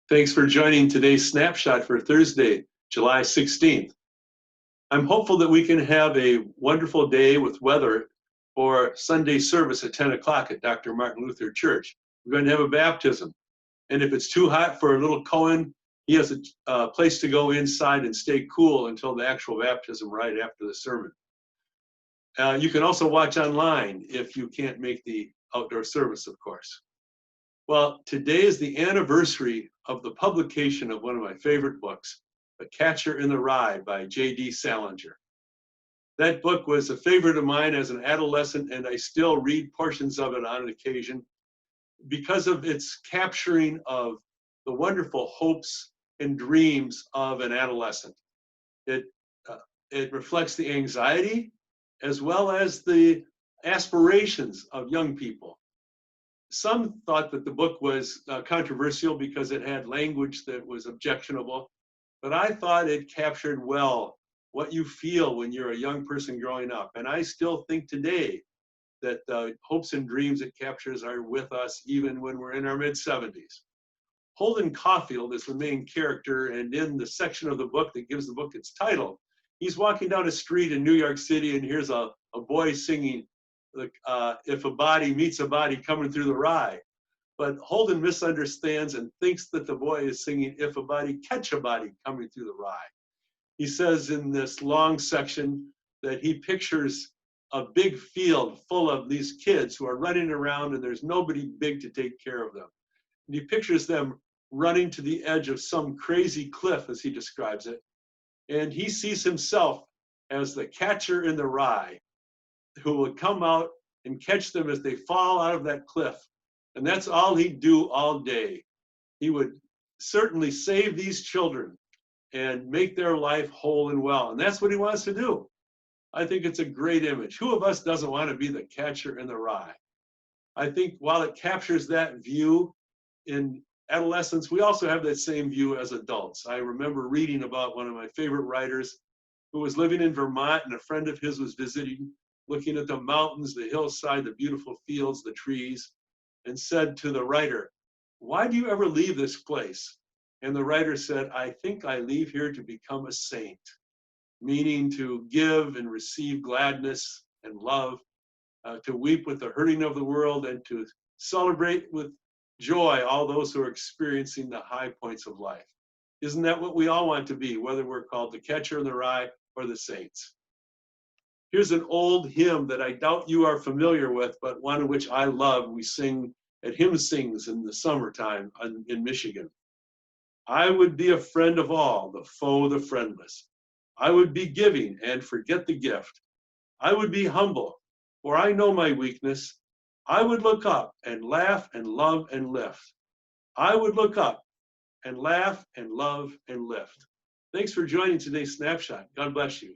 Thanks for joining today's snapshot for Thursday, July 16th. I'm hopeful that we can have a wonderful day with weather for Sunday service at 10 o'clock at Dr. Martin Luther Church. We're going to have a baptism. And if it's too hot for a little Cohen, he has a place to go inside and stay cool until the actual baptism right after the sermon. You can also watch online if you can't make the outdoor service, of course. Well, today is the anniversary of the publication of one of my favorite books, The Catcher in the Rye by J.D. Salinger. That book was a favorite of mine as an adolescent, and I still read portions of it on occasion because of its capturing of the wonderful hopes and dreams of an adolescent. It reflects the anxiety as well as the aspirations of young people. Some thought that the book was controversial because it had language that was objectionable, but I thought it captured well what you feel when you're a young person growing up. And I still think today that the hopes and dreams it captures are with us even when we're in our mid-70s. Holden Caulfield is the main character, and in the section of the book that gives the book its title, he's walking down a street in New York City and here's a boy singing, if a body meets a body coming through the rye. But Holden misunderstands and thinks that the boy is singing, if a body catch a body coming through the rye. He says in this long section that he pictures a big field full of these kids who are running around and there's nobody big to take care of them. And he pictures them running to the edge of some crazy cliff, as he describes it. And he sees himself as the catcher in the rye, who would come out and catch them as they fall out of that cliff. And that's all he'd do all day. He would certainly save these children and make their life whole and well. And that's what he wants to do. I think it's a great image. Who of us doesn't want to be the catcher in the rye? I think while it captures that view in adolescence, we also have that same view as adults. I remember reading about one of my favorite writers who was living in Vermont, and a friend of his was visiting, looking at the mountains, the hillside, the beautiful fields, the trees, and said to the writer, "Why do you ever leave this place?" And the writer said, "I think I leave here to become a saint," meaning to give and receive gladness and love, to weep with the hurting of the world, and to celebrate with joy all those who are experiencing the high points of life. Isn't that what we all want to be, whether we're called the catcher in the rye or the saints? Here's an old hymn that I doubt you are familiar with, but one in which I love. We sing at Hymn Sings in the summertime in Michigan. I would be a friend of all, the foe, the friendless. I would be giving and forget the gift. I would be humble, for I know my weakness. I would look up and laugh and love and lift. I would look up and laugh and love and lift. Thanks for joining today's snapshot. God bless you.